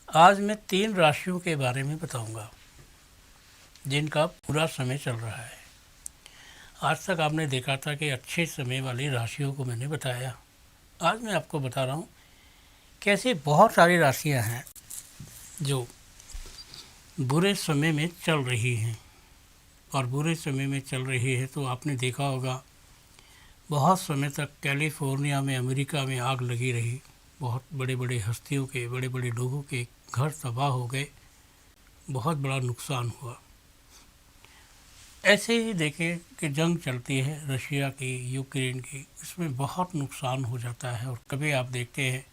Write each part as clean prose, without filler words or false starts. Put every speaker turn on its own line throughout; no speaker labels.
आज मैं 3 राशियों के बारे में बताऊंगा जिनका पूरा समय चल रहा है। आज तक आपने देखा था कि अच्छे समय वाली राशियों को मैंने बताया। आज मैं आपको बता रहा हूँ कैसे बहुत सारी राशियाँ हैं जो बुरे समय में चल रही हैं। और बुरे समय में चल रही है तो आपने देखा होगा बहुत समय तक कैलिफोर्निया में, अमेरिका में आग लगी रही। बहुत बड़े बड़े हस्तियों के, बड़े बड़े लोगों के घर तबाह हो गए, बहुत बड़ा नुकसान हुआ। ऐसे ही देखें कि जंग चलती है रशिया की, यूक्रेन की, इसमें बहुत नुकसान हो जाता है। और कभी आप देखते हैं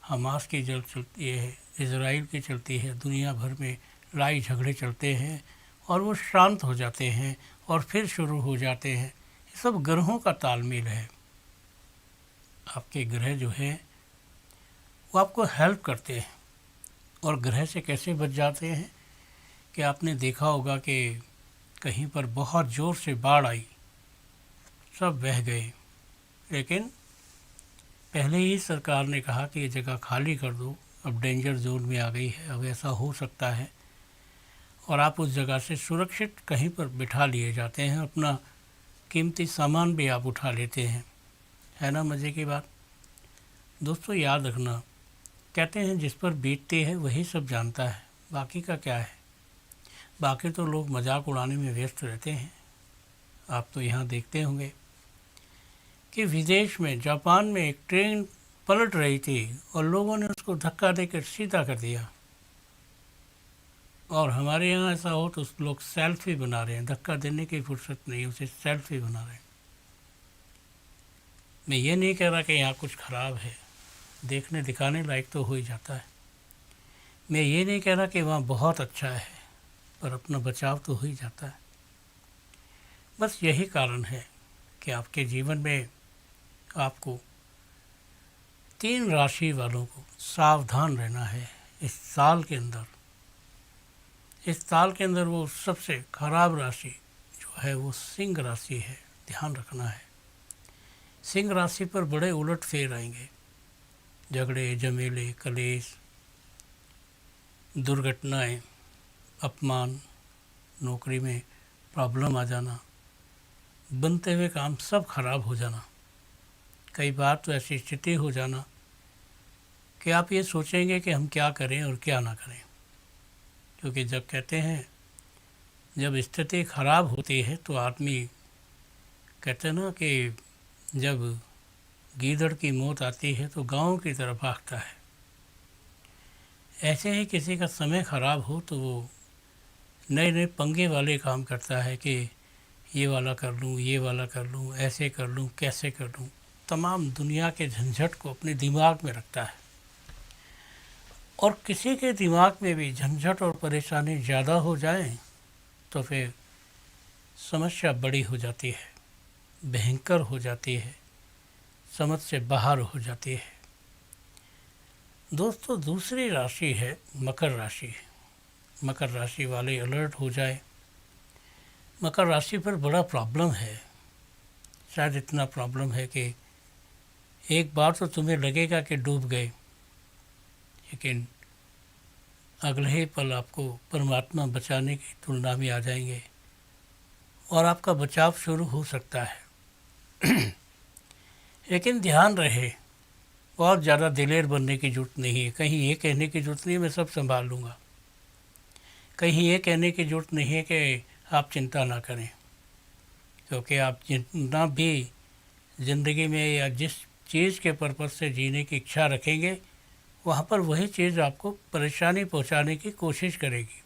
हमास की जंग चलती है, इज़राइल की चलती है, दुनिया भर में लड़ाई झगड़े चलते हैं और वो शांत हो जाते हैं और फिर शुरू हो जाते हैं। ये सब ग्रहों का तालमेल है। आपके ग्रह जो है वो आपको हेल्प करते हैं। और ग्रह से कैसे बच जाते हैं कि आपने देखा होगा कि कहीं पर बहुत ज़ोर से बाढ़ आई, सब बह गए, लेकिन पहले ही सरकार ने कहा कि ये जगह खाली कर दो, अब डेंजर जोन में आ गई है, अब ऐसा हो सकता है। और आप उस जगह से सुरक्षित कहीं पर बिठा लिए जाते हैं, अपना कीमती सामान भी आप उठा लेते हैं। है ना मज़े की बात। दोस्तों याद रखना, कहते हैं जिस पर बीतती है वही सब जानता है, बाकी का क्या है। बाकी तो लोग मजाक उड़ाने में व्यस्त रहते हैं। आप तो यहाँ देखते होंगे कि विदेश में, जापान में एक ट्रेन पलट रही थी और लोगों ने उसको धक्का देकर सीधा कर दिया। और हमारे यहाँ ऐसा हो तो लोग सेल्फी बना रहे हैं, धक्का देने की फुर्सत नहीं, उसे सेल्फी बना रहे हैं। मैं ये नहीं कह रहा कि यहाँ कुछ ख़राब है, देखने दिखाने लायक तो हो ही जाता है। मैं ये नहीं कह रहा कि वहाँ बहुत अच्छा है, पर अपना बचाव तो हो ही जाता है। बस यही कारण है कि आपके जीवन में आपको 3 राशि वालों को सावधान रहना है इस साल के अंदर। इस साल के अंदर वो सबसे खराब राशि जो है वो सिंह राशि है, ध्यान रखना है। सिंह राशि पर बड़े उलट फेर आएंगे, झगड़े, झमेले, कलेश, दुर्घटनाएं, अपमान, नौकरी में प्रॉब्लम आ जाना, बनते हुए काम सब खराब हो जाना। कई बार तो ऐसी स्थिति हो जाना कि आप ये सोचेंगे कि हम क्या करें और क्या ना करें। क्योंकि जब कहते हैं जब स्थिति खराब होती है तो आदमी, कहते हैं ना कि जब गीदड़ की मौत आती है तो गांव की तरफ भागता है। ऐसे ही किसी का समय खराब हो तो वो नए नए पंगे वाले काम करता है कि ये वाला कर लूँ, ये वाला कर लूँ, ऐसे कर लूँ, कैसे कर लूँ। तमाम दुनिया के झंझट को अपने दिमाग में रखता है। और किसी के दिमाग में भी झंझट और परेशानी ज़्यादा हो जाए तो फिर समस्या बड़ी हो जाती है, भयंकर हो जाती है, समझ से बाहर हो जाती है। दोस्तों दूसरी राशि है मकर राशि। मकर राशि वाले अलर्ट हो जाए। मकर राशि पर बड़ा प्रॉब्लम है। शायद इतना प्रॉब्लम है कि एक बार तो तुम्हें लगेगा कि डूब गए, लेकिन अगले ही पल आपको परमात्मा बचाने की तुलना में आ जाएंगे और आपका बचाव शुरू हो सकता है। लेकिन ध्यान रहे, बहुत ज़्यादा दिलेर बनने की ज़रूरत नहीं है। कहीं ये कहने की ज़रूरत नहीं है मैं सब संभाल लूँगा। कहीं ये कहने की ज़रूरत नहीं है कि आप चिंता ना करें। क्योंकि आप जितना भी ज़िंदगी में या जिस चीज़ के पर्पज़ से जीने की इच्छा रखेंगे, वहाँ पर वही चीज़ आपको परेशानी पहुँचाने की कोशिश करेगी।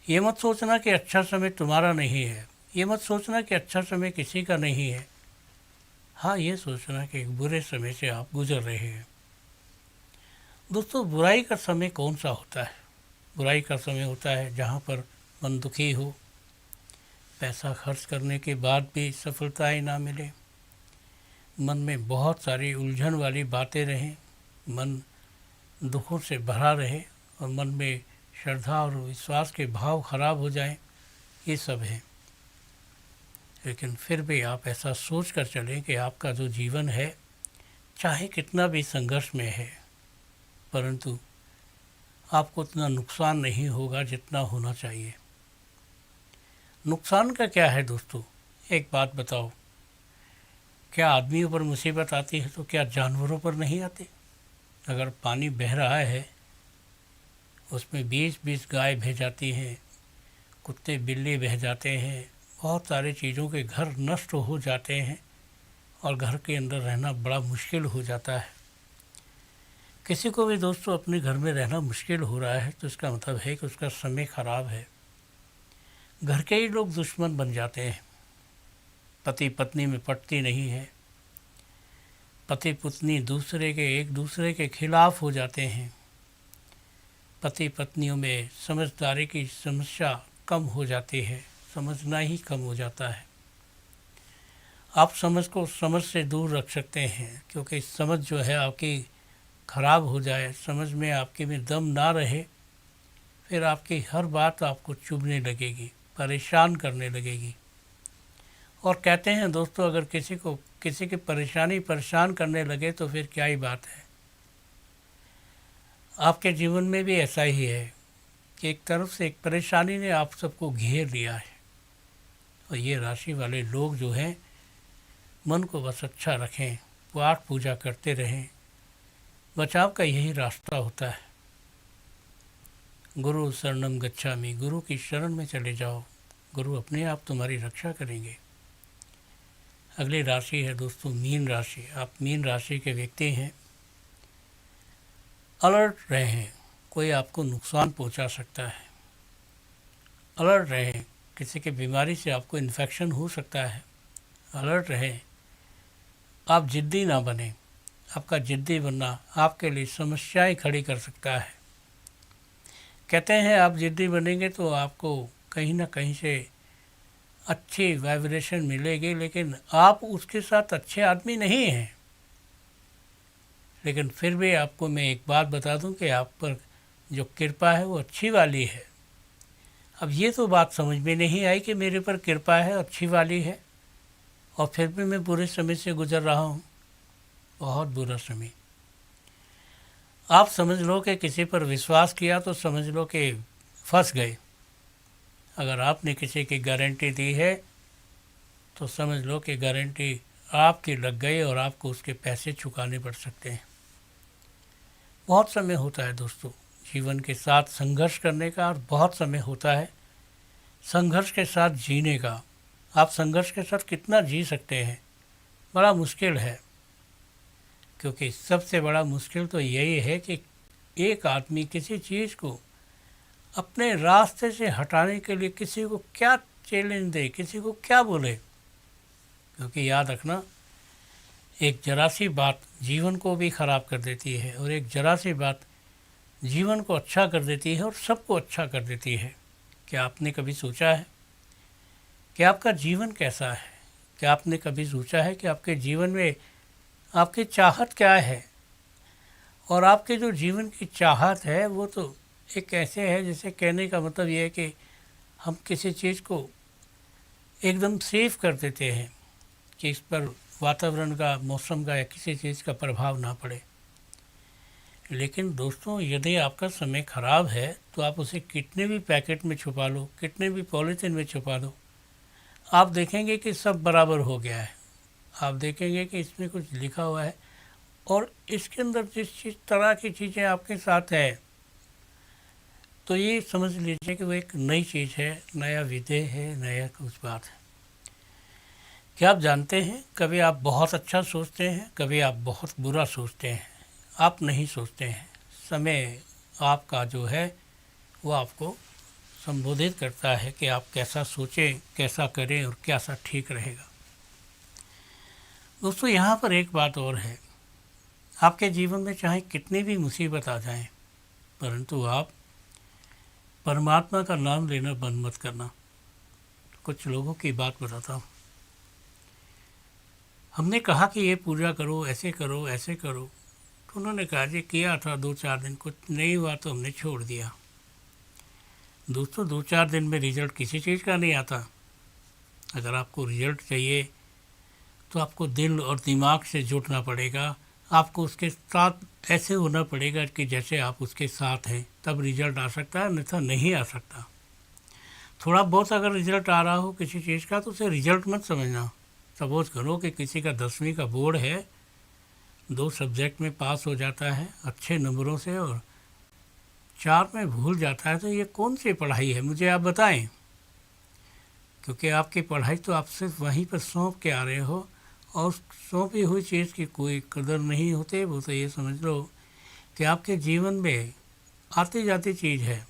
ये मत सोचना कि अच्छा समय तुम्हारा नहीं है, ये मत सोचना कि अच्छा समय किसी का नहीं है। हाँ, ये सोचना कि एक बुरे समय से आप गुजर रहे हैं। दोस्तों बुराई का समय कौन सा होता है? बुराई का समय होता है जहाँ पर मन दुखी हो, पैसा खर्च करने के बाद भी सफलताएं ना मिले, मन में बहुत सारी उलझन वाली बातें रहें, मन दुखों से भरा रहे और मन में श्रद्धा और विश्वास के भाव खराब हो जाएं, ये सब है। लेकिन फिर भी आप ऐसा सोच कर चलें कि आपका जो जीवन है चाहे कितना भी संघर्ष में है, परंतु आपको उतना नुकसान नहीं होगा जितना होना चाहिए। नुकसान का क्या है दोस्तों, एक बात बताओ, क्या आदमियों पर मुसीबत आती है तो क्या जानवरों पर नहीं आती? अगर पानी बह रहा है, उसमें 20-20 गाय बह जाती हैं, कुत्ते बिल्ली बह जाते हैं, बहुत सारी चीज़ों के घर नष्ट हो जाते हैं और घर के अंदर रहना बड़ा मुश्किल हो जाता है। किसी को भी दोस्तों अपने घर में रहना मुश्किल हो रहा है तो इसका मतलब है कि उसका समय ख़राब है। घर के ही लोग दुश्मन बन जाते हैं, पति पत्नी में पटती नहीं है, पति पत्नी एक दूसरे के खिलाफ हो जाते हैं, पति पत्नियों में समझदारी की समस्या कम हो जाती है, समझना ही कम हो जाता है। आप समझ को समझ से दूर रख सकते हैं, क्योंकि समझ जो है आपकी ख़राब हो जाए, समझ में आपके में दम ना रहे, फिर आपकी हर बात आपको चुभने लगेगी, परेशान करने लगेगी। और कहते हैं दोस्तों, अगर किसी की परेशानी परेशान करने लगे तो फिर क्या ही बात है। आपके जीवन में भी ऐसा ही है कि एक तरफ से एक परेशानी ने आप सबको घेर लिया है, और ये राशि वाले लोग जो हैं, मन को बस अच्छा रखें, पाठ पूजा करते रहें, बचाव का यही रास्ता होता है। गुरु शरणम गच्छामि, गुरु की शरण में चले जाओ, गुरु अपने आप तुम्हारी रक्षा करेंगे। अगली राशि है दोस्तों मीन राशि। आप मीन राशि के व्यक्ति हैं, अलर्ट रहें, कोई आपको नुकसान पहुंचा सकता है। अलर्ट रहें, किसी की बीमारी से आपको इन्फेक्शन हो सकता है। अलर्ट रहें, आप जिद्दी ना बने, आपका जिद्दी बनना आपके लिए समस्याएं खड़ी कर सकता है। कहते हैं आप जिद्दी बनेंगे तो आपको कहीं ना कहीं से अच्छी वाइब्रेशन मिलेगी, लेकिन आप उसके साथ अच्छे आदमी नहीं हैं। लेकिन फिर भी आपको मैं एक बात बता दूं कि आप पर जो कृपा है वो अच्छी वाली है। अब ये तो बात समझ में नहीं आई कि मेरे पर कृपा है, अच्छी वाली है, और फिर भी मैं बुरे समय से गुजर रहा हूँ, बहुत बुरा समय। आप समझ लो कि किसी पर विश्वास किया तो समझ लो कि फंस गए। अगर आपने किसी की गारंटी दी है तो समझ लो कि गारंटी आपकी लग गई और आपको उसके पैसे चुकाने पड़ सकते हैं। बहुत समय होता है दोस्तों जीवन के साथ संघर्ष करने का, और बहुत समय होता है संघर्ष के साथ जीने का। आप संघर्ष के साथ कितना जी सकते हैं, बड़ा मुश्किल है। क्योंकि सबसे बड़ा मुश्किल तो यही है कि एक आदमी किसी चीज़ को अपने रास्ते से हटाने के लिए किसी को क्या चैलेंज दे, किसी को क्या बोले। क्योंकि याद रखना, एक जरा सी बात जीवन को भी ख़राब कर देती है, और एक जरा सी बात जीवन को अच्छा कर देती है और सबको अच्छा कर देती है। क्या आपने कभी सोचा है कि आपका जीवन कैसा है? क्या आपने कभी सोचा है कि आपके जीवन में आपकी चाहत क्या है? और आपके जो जीवन की चाहत है वो तो एक ऐसे है, जैसे कहने का मतलब ये है कि हम किसी चीज़ को एकदम सेफ कर देते हैं कि इस पर वातावरण का, मौसम का या किसी चीज़ का प्रभाव ना पड़े। लेकिन दोस्तों, यदि आपका समय ख़राब है तो आप उसे कितने भी पैकेट में छुपा लो, कितने भी पॉलीथीन में छुपा दो, आप देखेंगे कि सब बराबर हो गया है। आप देखेंगे कि इसमें कुछ लिखा हुआ है, और इसके अंदर जिस तरह की चीज़ें आपके साथ है तो ये समझ लीजिए कि वो एक नई चीज़ है, नया विधेय है, नया कुछ बात है। क्या आप जानते हैं, कभी आप बहुत अच्छा सोचते हैं, कभी आप बहुत बुरा सोचते हैं। आप नहीं सोचते हैं, समय आपका जो है वो आपको संबोधित करता है कि आप कैसा सोचें, कैसा करें और कैसा ठीक रहेगा। दोस्तों, यहाँ पर एक बात और है, आपके जीवन में चाहे कितनी भी मुसीबत आ जाए, परंतु आप परमात्मा का नाम लेना बंद मत करना। कुछ लोगों की बात बताता हूँ। हमने कहा कि ये पूजा करो, ऐसे करो, ऐसे करो, तो उन्होंने कहा जी किया था 2-4 दिन, कुछ नहीं हुआ तो हमने छोड़ दिया। दोस्तों, 2-4 दिन में रिजल्ट किसी चीज़ का नहीं आता। अगर आपको रिजल्ट चाहिए तो आपको दिल और दिमाग से जुटना पड़ेगा, आपको उसके साथ ऐसे होना पड़ेगा कि जैसे आप उसके साथ हैं, तब रिजल्ट आ सकता है, अन्यथा नहीं आ सकता। थोड़ा बहुत अगर रिजल्ट आ रहा हो किसी चीज़ का तो उसे रिजल्ट मत समझना। सपोज करो कि किसी का 10वीं का बोर्ड है, 2 सब्जेक्ट में पास हो जाता है अच्छे नंबरों से और 4 में भूल जाता है, तो ये कौन सी पढ़ाई है, मुझे आप बताएं। क्योंकि आपकी पढ़ाई तो आप सिर्फ वहीं पर सौंप के आ रहे हो, और सौंपी हुई चीज़ की कोई कदर नहीं होती। वो तो ये समझ लो कि आपके जीवन में आती जाती चीज़ है।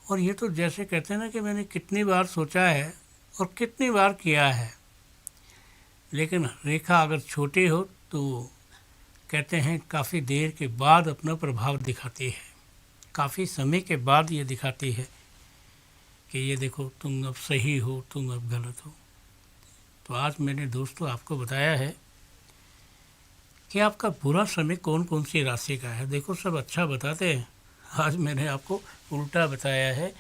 और ये तो जैसे कहते हैं ना कि मैंने कितनी बार सोचा है और कितनी बार किया है, लेकिन रेखा अगर छोटी हो तो कहते हैं काफ़ी देर के बाद अपना प्रभाव दिखाती है, काफ़ी समय के बाद ये दिखाती है कि ये देखो तुम अब सही हो, तुम अब गलत हो। तो आज मैंने दोस्तों आपको बताया है कि आपका बुरा समय कौन कौन सी राशि का है। देखो सब अच्छा बताते हैं, आज मैंने आपको उल्टा बताया है